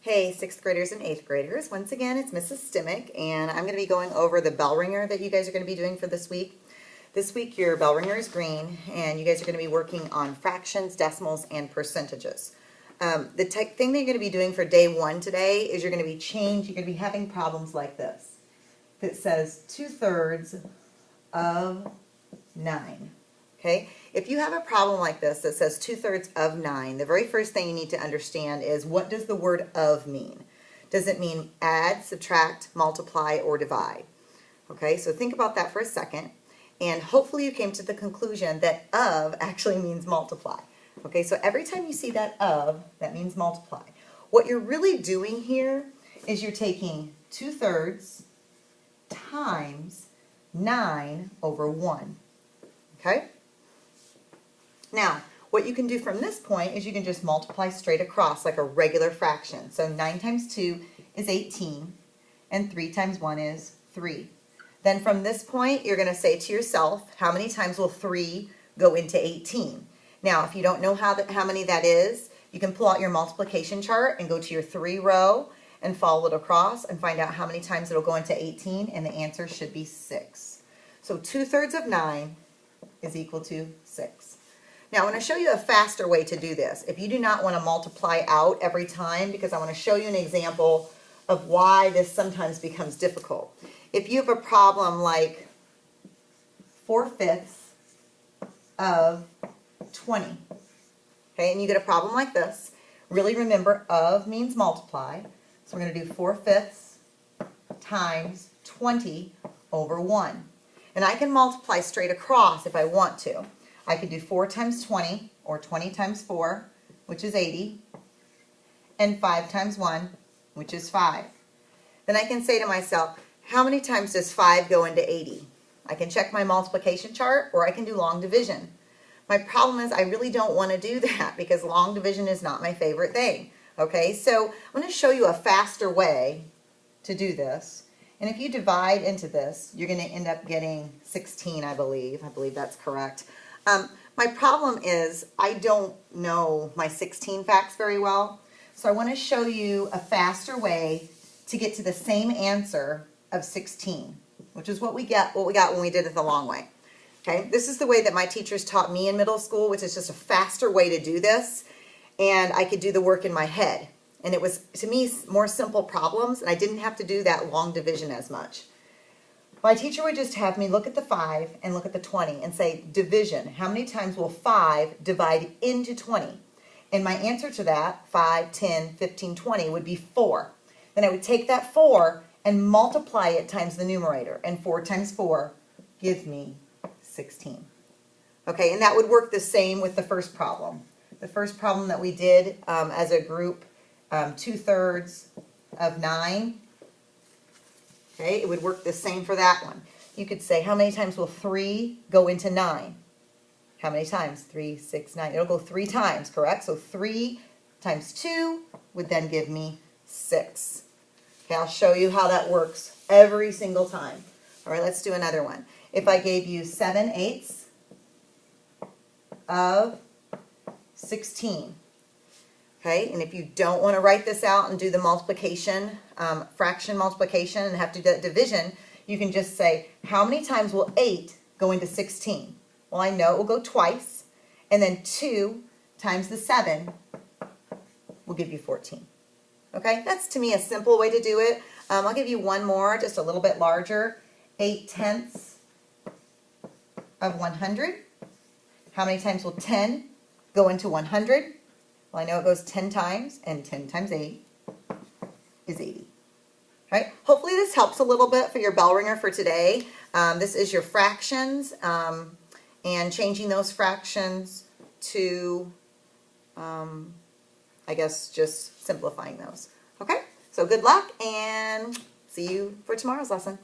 Hey, 6th graders and 8th graders. Once again, it's Mrs. Stimac, and I'm going to be going over the Bellringer that you guys are going to be doing for this week. This week, your Bellringer is green, and you guys are going to be working on fractions, decimals, and percentages. The thing that you're going to be doing for day 1 today is you're going to be having problems like this. That says 2/3 of 9. Okay? If you have a problem like this that says 2/3 of 9, the very first thing you need to understand is, what does the word of mean? Does it mean add, subtract, multiply, or divide? Okay, so think about that for a second, and hopefully you came to the conclusion that of actually means multiply. Okay, so every time you see that of, that means multiply. What you're really doing here is you're taking 2/3 times 9 over 1. Okay? Now, what you can do from this point is you can just multiply straight across like a regular fraction. So 9 times 2 is 18, and 3 times 1 is 3. Then from this point, you're going to say to yourself, how many times will 3 go into 18? Now, if you don't know how many that is, you can pull out your multiplication chart and go to your 3 row and follow it across and find out how many times it'll go into 18, and the answer should be 6. So 2/3 of 9 is equal to 6. Now, I want to show you a faster way to do this. If you do not want to multiply out every time, because I want to show you an example of why this sometimes becomes difficult. If you have a problem like 4/5 of 20, okay, and you get a problem like this, really remember of means multiply. So we're going to do 4/5 times 20 over 1. And I can multiply straight across if I want to. I could do 4 times 20, or 20 times 4, which is 80, and 5 times 1, which is 5. Then I can say to myself, how many times does 5 go into 80? I can check my multiplication chart, or I can do long division. My problem is I really don't want to do that because long division is not my favorite thing. Okay, so I'm going to show you a faster way to do this. And if you divide into this, you're going to end up getting 16, I believe. I believe that's correct. My problem is I don't know my 16 facts very well, so I want to show you a faster way to get to the same answer of 16, which is what we got when we did it the long way. Okay, this is the way that my teachers taught me in middle school, which is just a faster way to do this, and I could do the work in my head. And it was, to me, more simple problems, and I didn't have to do that long division as much. My teacher would just have me look at the 5 and look at the 20 and say, division. How many times will 5 divide into 20? And my answer to that, 5, 10, 15, 20, would be 4. Then I would take that 4 and multiply it times the numerator. And 4 times 4 gives me 16. Okay, and that would work the same with the first problem. The first problem that we did as a group, 2/3 of 9. Okay, it would work the same for that one. You could say, how many times will 3 go into 9? How many times? 3, 6, 9. It'll go 3 times, correct? So 3 times 2 would then give me 6. Okay, I'll show you how that works every single time. All right, let's do another one. If I gave you 7/8 of 16. Okay, and if you don't want to write this out and do the multiplication, fraction multiplication, and have to do that division, you can just say, how many times will 8 go into 16? Well, I know it will go twice, and then 2 times the 7 will give you 14. Okay, that's to me a simple way to do it. I'll give you one more, just a little bit larger. 8/10 of 100. How many times will 10 go into 100? Well, I know it goes 10 times, and 10 times 8 is 80. All right? Hopefully this helps a little bit for your Bellringer for today. This is your fractions, and changing those fractions to, I guess, just simplifying those. Okay? So good luck, and see you for tomorrow's lesson.